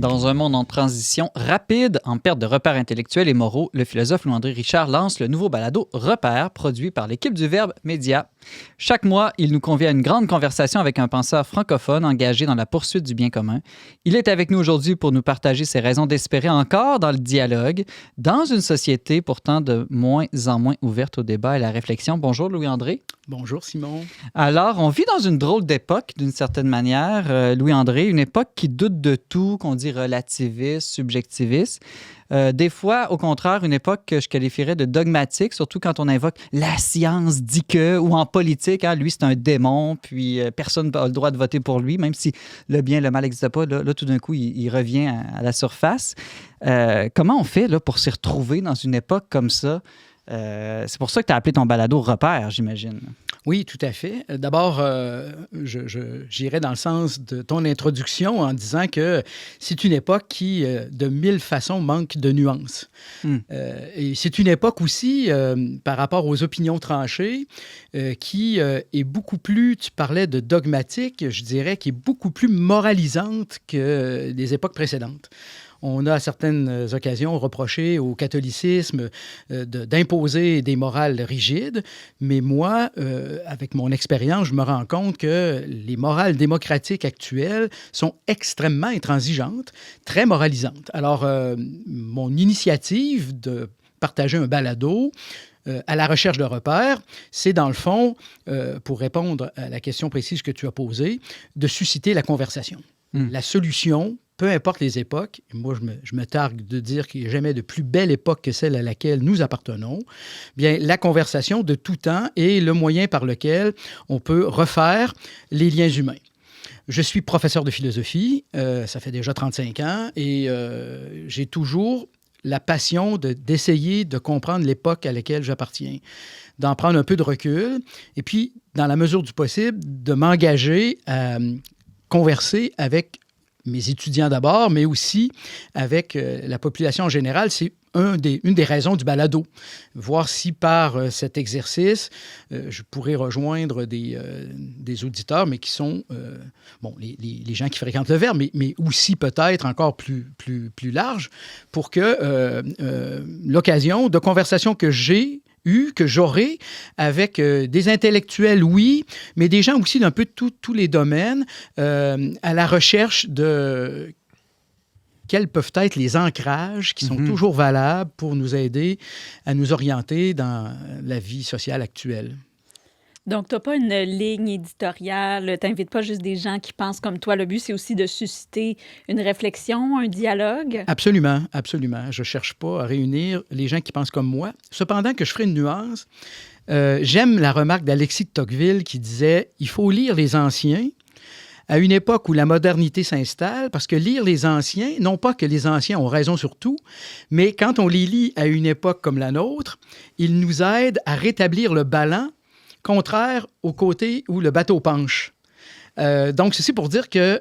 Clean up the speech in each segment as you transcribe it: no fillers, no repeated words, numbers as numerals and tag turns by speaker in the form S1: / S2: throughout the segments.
S1: Dans un monde en transition rapide, en perte de repères intellectuels et moraux, le philosophe Louis-André Richard lance le nouveau balado Repères, produit par l'équipe du Verbe Média. Chaque mois, il nous convie à une grande conversation avec un penseur francophone engagé dans la poursuite du bien commun. Il est avec nous aujourd'hui pour nous partager ses raisons d'espérer encore dans le dialogue, dans une société pourtant de moins en moins ouverte au débat et à la réflexion. Bonjour Louis-André.
S2: Bonjour Simon.
S1: Alors, on vit dans une drôle d'époque, d'une certaine manière, Louis-André, une époque qui doute de tout, qu'on dit relativiste, subjectiviste. Des fois, au contraire, une époque que je qualifierais de dogmatique, surtout quand on invoque la science dit que, ou en politique, hein, lui c'est un démon, puis personne n'a le droit de voter pour lui, même si le bien et le mal n'existent pas, là, tout d'un coup, il revient à la surface. Comment on fait là, pour s'y retrouver dans une époque comme ça? C'est pour ça que tu as appelé ton balado Repères, j'imagine.
S2: Oui, tout à fait. D'abord, j'irais dans le sens de ton introduction en disant que c'est une époque qui, de mille façons, manque de nuances. Et c'est une époque aussi, par rapport aux opinions tranchées, qui est beaucoup plus, tu parlais de dogmatique, je dirais, qui est beaucoup plus moralisante que les époques précédentes. On a à certaines occasions reproché au catholicisme d'imposer des morales rigides, mais moi, avec mon expérience, je me rends compte que les morales démocratiques actuelles sont extrêmement intransigeantes, très moralisantes. Alors, mon initiative de partager un balado à la recherche de repères, c'est dans le fond, pour répondre à la question précise que tu as posée, de susciter la conversation. La solution, peu importe les époques, et moi je me targue de dire qu'il n'y a jamais de plus belle époque que celle à laquelle nous appartenons, bien la conversation de tout temps est le moyen par lequel on peut refaire les liens humains. Je suis professeur de philosophie, ça fait déjà 35 ans, et j'ai toujours la passion d'essayer de comprendre l'époque à laquelle j'appartiens, d'en prendre un peu de recul, et puis, dans la mesure du possible, de m'engager à converser avec mes étudiants d'abord, mais aussi avec la population en général. C'est une des raisons du balado. Voir si par cet exercice, je pourrais rejoindre des auditeurs, mais qui sont les gens qui fréquentent le Verbe, mais aussi peut-être encore plus large, pour que l'occasion de conversation que j'aurai avec des intellectuels, oui, mais des gens aussi d'un peu de tous les domaines, à la recherche de quels peuvent être les ancrages qui sont toujours valables pour nous aider à nous orienter dans la vie sociale actuelle.
S3: Donc, tu n'as pas une ligne éditoriale, tu n'invites pas juste des gens qui pensent comme toi. Le but, c'est aussi de susciter une réflexion, un dialogue.
S2: Absolument, absolument. Je ne cherche pas à réunir les gens qui pensent comme moi. Cependant que je ferai une nuance, j'aime la remarque d'Alexis de Tocqueville qui disait « Il faut lire les anciens » à une époque où la modernité s'installe, parce que lire les anciens, non pas que les anciens ont raison sur tout, mais quand on les lit à une époque comme la nôtre, ils nous aident à rétablir le ballon contraire au côté où le bateau penche. Donc, ceci pour dire que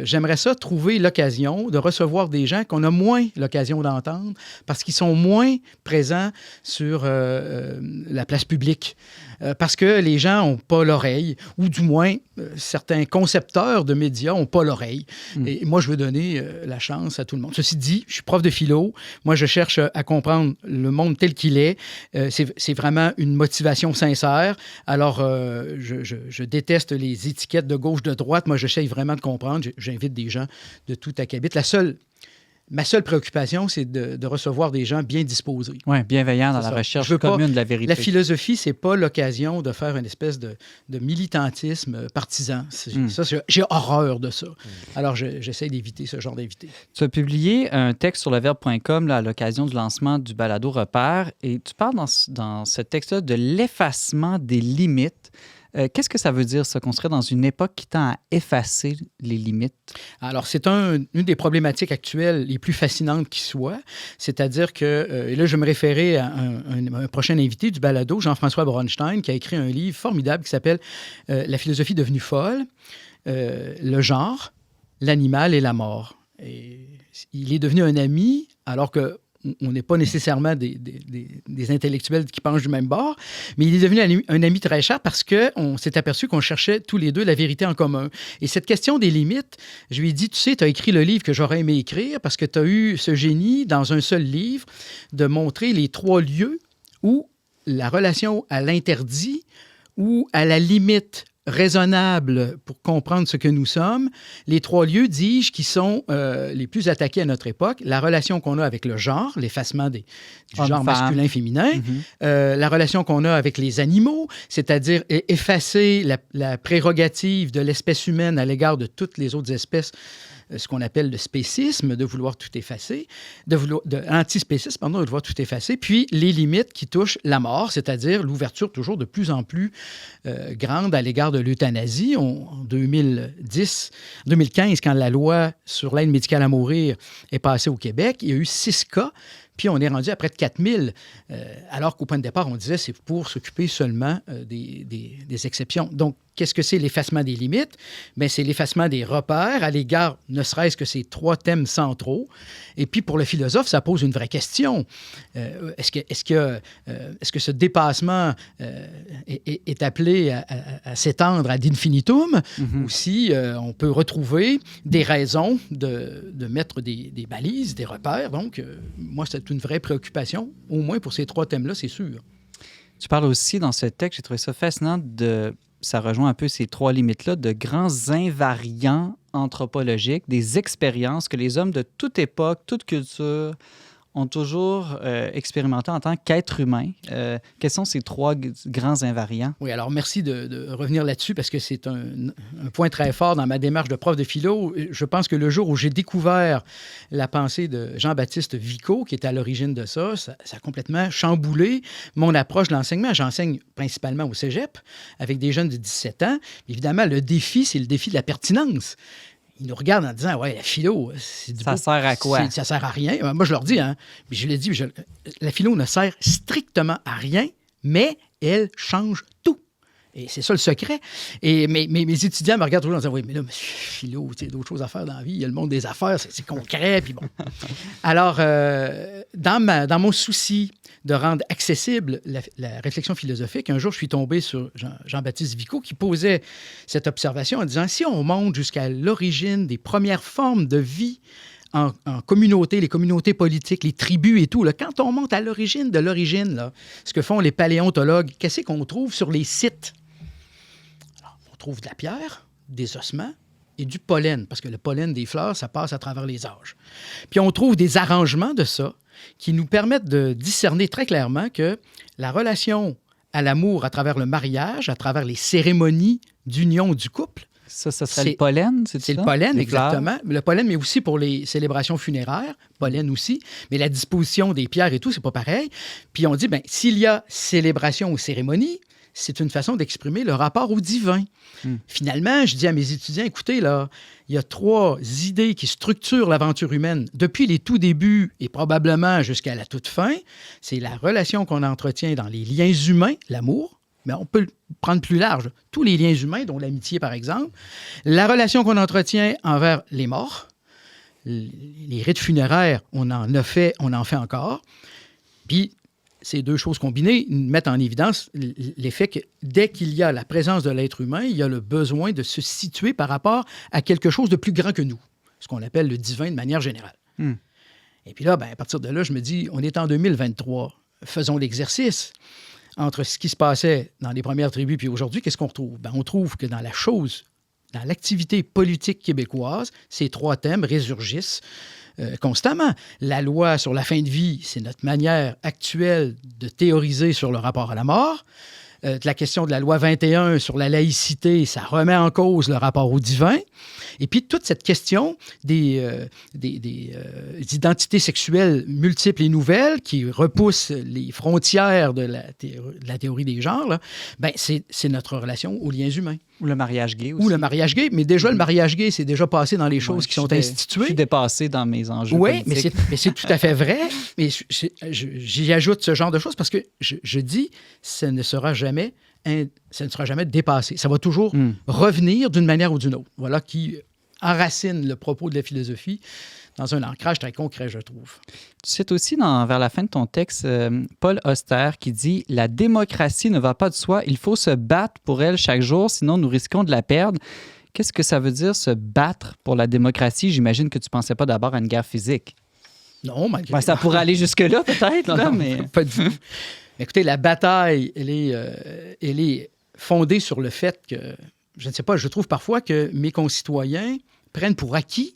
S2: j'aimerais ça trouver l'occasion de recevoir des gens qu'on a moins l'occasion d'entendre parce qu'ils sont moins présents sur la place publique. Parce que les gens n'ont pas l'oreille, ou du moins, certains concepteurs de médias n'ont pas l'oreille. Et moi, je veux donner la chance à tout le monde. Ceci dit, je suis prof de philo. Moi, je cherche à comprendre le monde tel qu'il est. C'est vraiment une motivation sincère. Alors, je déteste les étiquettes de gauche, de droite. Moi, j'essaie vraiment de comprendre. J'invite des gens de tout acabit. Ma seule préoccupation, c'est de recevoir des gens bien disposés.
S1: Oui, bienveillants dans la recherche commune de la vérité.
S2: La philosophie, c'est pas l'occasion de faire une espèce de militantisme partisan. Ça, j'ai horreur de ça. Alors, j'essaie d'éviter ce genre d'invité.
S1: Tu as publié un texte sur leverbe.com à l'occasion du lancement du balado Repères et tu parles dans ce texte-là de l'effacement des limites. Qu'est-ce que ça veut dire, ça, qu'on serait dans une époque qui tend à effacer les limites?
S2: Alors, c'est une des problématiques actuelles les plus fascinantes qui soit. C'est-à-dire que, et là, je vais me référer à un prochain invité du balado, Jean-François Bronstein, qui a écrit un livre formidable qui s'appelle « La philosophie devenue folle, le genre, l'animal et la mort ». Et il est devenu un ami, alors que on n'est pas nécessairement des intellectuels qui penchent du même bord, mais il est devenu un ami très cher parce qu'on s'est aperçu qu'on cherchait tous les deux la vérité en commun. Et cette question des limites, je lui ai dit, tu sais, tu as écrit le livre que j'aurais aimé écrire parce que tu as eu ce génie, dans un seul livre, de montrer les 3 lieux où la relation à l'interdit ou à la limite raisonnable pour comprendre ce que nous sommes, les 3 lieux, dis-je, qui sont les plus attaqués à notre époque, la relation qu'on a avec le genre, l'effacement du genre masculin-féminin, la relation qu'on a avec les animaux, c'est-à-dire effacer la prérogative de l'espèce humaine à l'égard de toutes les autres espèces, ce qu'on appelle le spécisme, de vouloir tout effacer, antispécisme, pardon, de vouloir tout effacer, puis les limites qui touchent la mort, c'est-à-dire l'ouverture toujours de plus en plus grande à l'égard de l'euthanasie. En 2015, quand la loi sur l'aide médicale à mourir est passée au Québec, il y a eu 6 cas, puis on est rendu à près de 4000, alors qu'au point de départ, on disait c'est pour s'occuper seulement des exceptions. Donc, qu'est-ce que c'est l'effacement des limites? Bien, c'est l'effacement des repères à l'égard, ne serait-ce que ces 3 thèmes centraux. Et puis, pour le philosophe, ça pose une vraie question. Est-ce que ce dépassement est appelé à s'étendre ad infinitum, ou si on peut retrouver des raisons de mettre des balises, des repères? Donc, moi, c'est une vraie préoccupation, au moins pour ces 3 thèmes-là, c'est sûr.
S1: Tu parles aussi dans ce texte, j'ai trouvé ça fascinant, ça rejoint un peu ces 3 limites-là, de grands invariants anthropologiques, des expériences que les hommes de toute époque, toute culture ont toujours expérimenté en tant qu'être humain. Quels sont ces 3 grands invariants?
S2: Oui, alors merci de revenir là-dessus parce que c'est un point très fort dans ma démarche de prof de philo. Je pense que le jour où j'ai découvert la pensée de Jean-Baptiste Vico, qui est à l'origine de ça a complètement chamboulé mon approche de l'enseignement. J'enseigne principalement au cégep avec des jeunes de 17 ans. Évidemment, le défi, c'est le défi de la pertinence. Ils nous regardent en disant « Ouais, la philo,
S1: ça sert à quoi?
S2: Ça sert à rien. » Moi, je leur dis, je l'ai dit, la philo ne sert strictement à rien, mais elle change tout. Et c'est ça le secret. Et mes étudiants me regardent toujours en disant « Oui, mais là, monsieur philo, il y a d'autres choses à faire dans la vie. Il y a le monde des affaires, c'est concret. » Puis bon. Alors, dans mon souci de rendre accessible la réflexion philosophique, un jour, je suis tombé sur Jean-Baptiste Vico qui posait cette observation en disant « Si on monte jusqu'à l'origine des premières formes de vie en communauté, les communautés politiques, les tribus et tout, là, quand on monte à l'origine de l'origine, là, ce que font les paléontologues, qu'est-ce qu'on trouve sur les sites? Alors, on trouve de la pierre, des ossements et du pollen, parce que le pollen des fleurs, ça passe à travers les âges. Puis on trouve des arrangements de ça qui nous permettent de discerner très clairement que la relation à l'amour à travers le mariage, à travers les cérémonies d'union du couple,
S1: ça serait le pollen, c'est ça?
S2: C'est le pollen,
S1: les
S2: exactement. Le pollen, mais aussi pour les célébrations funéraires, pollen aussi. Mais la disposition des pierres et tout, c'est pas pareil. Puis on dit, bien, s'il y a célébration ou cérémonie, c'est une façon d'exprimer le rapport au divin. Finalement, je dis à mes étudiants, écoutez, là, il y a 3 idées qui structurent l'aventure humaine depuis les tout débuts et probablement jusqu'à la toute fin. C'est la relation qu'on entretient dans les liens humains, l'amour, mais on peut le prendre plus large, tous les liens humains, dont l'amitié, par exemple, la relation qu'on entretient envers les morts, les rites funéraires, on en fait encore, puis ces 2 choses combinées mettent en évidence l'effet que dès qu'il y a la présence de l'être humain, il y a le besoin de se situer par rapport à quelque chose de plus grand que nous, ce qu'on appelle le divin de manière générale. Et puis là, à partir de là, je me dis, on est en 2023, faisons l'exercice. Entre ce qui se passait dans les premières tribus puis aujourd'hui, qu'est-ce qu'on retrouve? On trouve que dans l'activité politique québécoise, ces 3 thèmes résurgissent constamment. La loi sur la fin de vie, c'est notre manière actuelle de théoriser sur le rapport à la mort. La question de la loi 21 sur la laïcité, ça remet en cause le rapport au divin. Et puis, toute cette question des identités sexuelles multiples et nouvelles qui repoussent les frontières de la théorie des genres, là, c'est notre relation aux liens humains.
S1: Ou le mariage gay aussi.
S2: Ou le mariage gay. Mais déjà, le mariage gay, c'est déjà passé dans les choses qui sont instituées.
S1: Je suis dépassé dans mes enjeux politiques.
S2: Mais c'est tout à fait vrai. Mais j'y ajoute ce genre de choses parce que je dis, ça ne sera jamais dépassé. Ça va toujours revenir d'une manière ou d'une autre. Voilà qui enracine le propos de la philosophie dans un ancrage très concret, je trouve.
S1: Tu cites aussi vers la fin de ton texte Paul Auster qui dit « La démocratie ne va pas de soi, il faut se battre pour elle chaque jour, sinon nous risquons de la perdre. » Qu'est-ce que ça veut dire, se battre pour la démocratie? J'imagine que tu ne pensais pas d'abord à une guerre physique.
S2: Non, malgré
S1: Ben, ça pourrait aller jusque-là, peut-être, là, mais...
S2: Pas du tout. Écoutez, la bataille, elle est fondée sur le fait que, je ne sais pas, je trouve parfois que mes concitoyens prennent pour acquis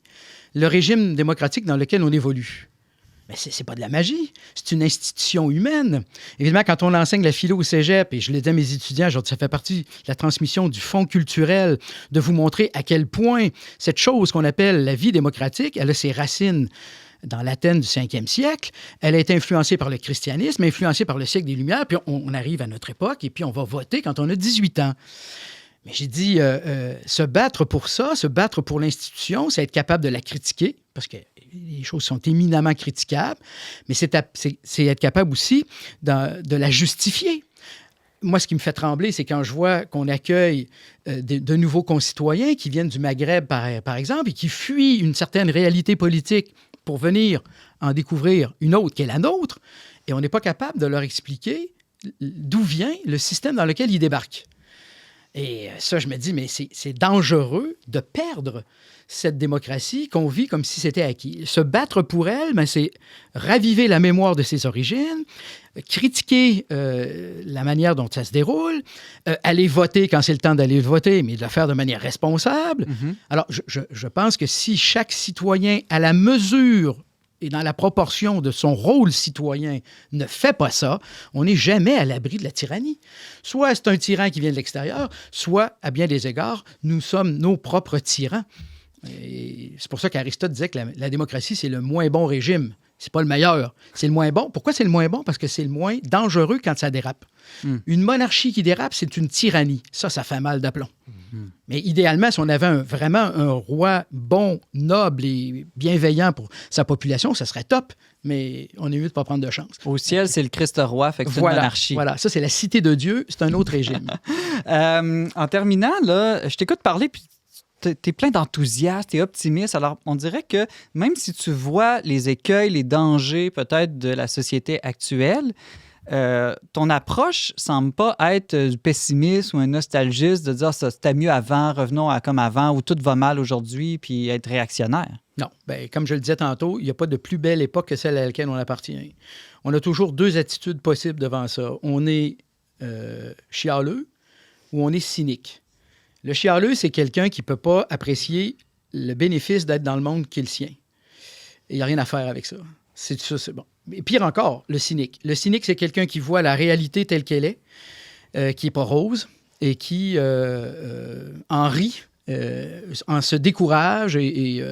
S2: le régime démocratique dans lequel on évolue. Mais c'est pas de la magie, c'est une institution humaine. Évidemment, quand on enseigne la philo au cégep, et je l'ai dit à mes étudiants, ça fait partie de la transmission du fonds culturel, de vous montrer à quel point cette chose qu'on appelle la vie démocratique, elle a ses racines dans l'Athènes du 5e siècle. Elle a été influencée par le christianisme, influencée par le siècle des Lumières, puis on arrive à notre époque, et puis on va voter quand on a 18 ans. Mais j'ai dit, se battre pour ça, se battre pour l'institution, c'est être capable de la critiquer, parce que les choses sont éminemment critiquables, mais c'est être capable aussi de la justifier. Moi, ce qui me fait trembler, c'est quand je vois qu'on accueille de nouveaux concitoyens qui viennent du Maghreb, par exemple, et qui fuient une certaine réalité politique pour venir en découvrir une autre qui est la nôtre, et on n'est pas capable de leur expliquer d'où vient le système dans lequel ils débarquent. Et ça, je me dis, mais c'est dangereux de perdre cette démocratie qu'on vit comme si c'était acquis. Se battre pour elle, ben, c'est raviver la mémoire de ses origines, critiquer la manière dont ça se déroule, aller voter quand c'est le temps d'aller voter, mais de le faire de manière responsable. Mm-hmm. Alors, je pense que si chaque citoyen, à la mesure et dans la proportion de son rôle citoyen, ne fait pas ça, on n'est jamais à l'abri de la tyrannie. Soit c'est un tyran qui vient de l'extérieur, soit, à bien des égards, nous sommes nos propres tyrans. Et c'est pour ça qu'Aristote disait que la démocratie, c'est le moins bon régime. C'est pas le meilleur, c'est le moins bon. Pourquoi c'est le moins bon? Parce que c'est le moins dangereux quand ça dérape. Une monarchie qui dérape, c'est une tyrannie. Ça fait mal d'aplomb. Mais idéalement, si on avait vraiment un roi bon, noble et bienveillant pour sa population, ça serait top. Mais on est mieux de ne pas prendre de chance.
S1: Au ciel, c'est le Christ roi, fait que c'est une monarchie.
S2: Voilà, ça, c'est la cité de Dieu, c'est un autre régime.
S1: En terminant, là, je t'écoute parler, puis t'es plein d'enthousiasme, t'es optimiste. Alors, on dirait que même si tu vois les écueils, les dangers peut-être de la société actuelle, ton approche semble pas être du pessimisme ou un nostalgiste de dire ça c'était mieux avant, revenons à comme avant, ou tout va mal aujourd'hui, puis être réactionnaire.
S2: Non. Bien, comme je le disais tantôt, il n'y a pas de plus belle époque que celle à laquelle on appartient. On a toujours deux attitudes possibles devant ça. On est chialeux ou on est cynique. Le chialeux, c'est quelqu'un qui ne peut pas apprécier le bénéfice d'être dans le monde qui est le sien. Et il n'y a rien à faire avec ça. C'est bon. Et pire encore, le cynique. Le cynique, c'est quelqu'un qui voit la réalité telle qu'elle est, qui n'est pas rose, et qui en rit, en se décourage et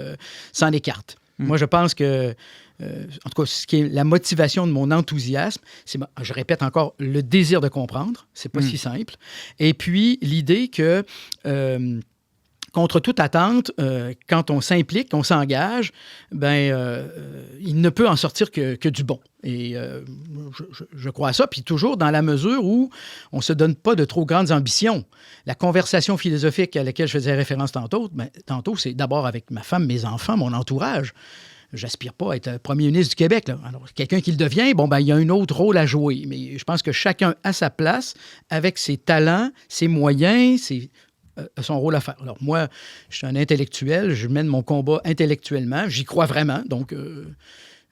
S2: s'en écarte. Moi, je pense que, en tout cas, ce qui est la motivation de mon enthousiasme, c'est, je répète encore, le désir de comprendre. C'est pas si simple. Et puis, l'idée que... contre toute attente, quand on s'implique, qu'on s'engage, il ne peut en sortir que du bon. Et je crois à ça, puis toujours dans la mesure où on ne se donne pas de trop grandes ambitions. La conversation philosophique à laquelle je faisais référence tantôt, c'est d'abord avec ma femme, mes enfants, mon entourage. J'aspire pas à être premier ministre du Québec, là. Alors, quelqu'un qui le devient, il y a un autre rôle à jouer. Mais je pense que chacun a sa place avec ses talents, ses moyens, son rôle à faire. Alors moi, je suis un intellectuel, je mène mon combat intellectuellement, j'y crois vraiment, donc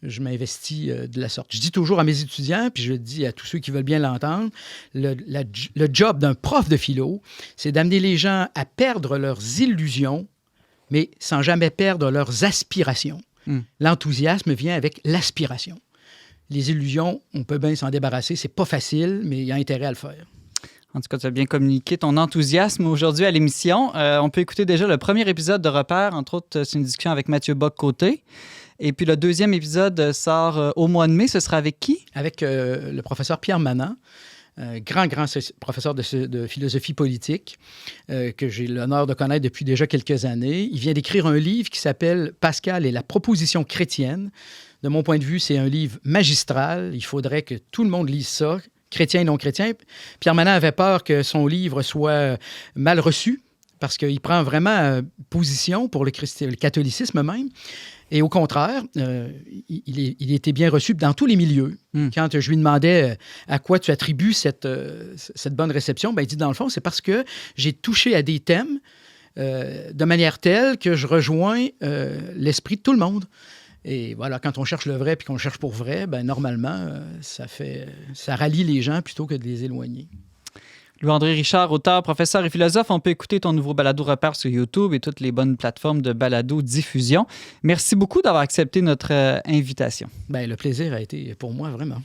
S2: je m'investis de la sorte. Je dis toujours à mes étudiants, puis je le dis à tous ceux qui veulent bien l'entendre, le job d'un prof de philo, c'est d'amener les gens à perdre leurs illusions, mais sans jamais perdre leurs aspirations. L'enthousiasme vient avec l'aspiration. Les illusions, on peut bien s'en débarrasser, c'est pas facile, mais il y a intérêt à le faire.
S1: En tout cas, tu as bien communiqué ton enthousiasme aujourd'hui à l'émission. On peut écouter déjà le premier épisode de Repères. Entre autres, c'est une discussion avec Mathieu Bock-Côté. Et puis le deuxième épisode sort au mois de mai. Ce sera avec qui?
S2: Avec le professeur Pierre Manant, grand professeur de philosophie politique, que j'ai l'honneur de connaître depuis déjà quelques années. Il vient d'écrire un livre qui s'appelle « Pascal et la proposition chrétienne ». De mon point de vue, c'est un livre magistral. Il faudrait que tout le monde lise ça, chrétien et non chrétien. Pierre Manant avait peur que son livre soit mal reçu parce qu'il prend vraiment position pour le catholicisme même. Et au contraire, il était bien reçu dans tous les milieux. Quand je lui demandais à quoi tu attribues cette bonne réception, il dit, dans le fond, c'est parce que j'ai touché à des thèmes de manière telle que je rejoins l'esprit de tout le monde. Et voilà, quand on cherche le vrai puis qu'on le cherche pour vrai, normalement, ça rallie les gens plutôt que de les éloigner.
S1: Louis-André Richard, auteur, professeur et philosophe, on peut écouter ton nouveau balado repère sur YouTube et toutes les bonnes plateformes de balado-diffusion. Merci beaucoup d'avoir accepté notre invitation.
S2: Le plaisir a été pour moi, vraiment.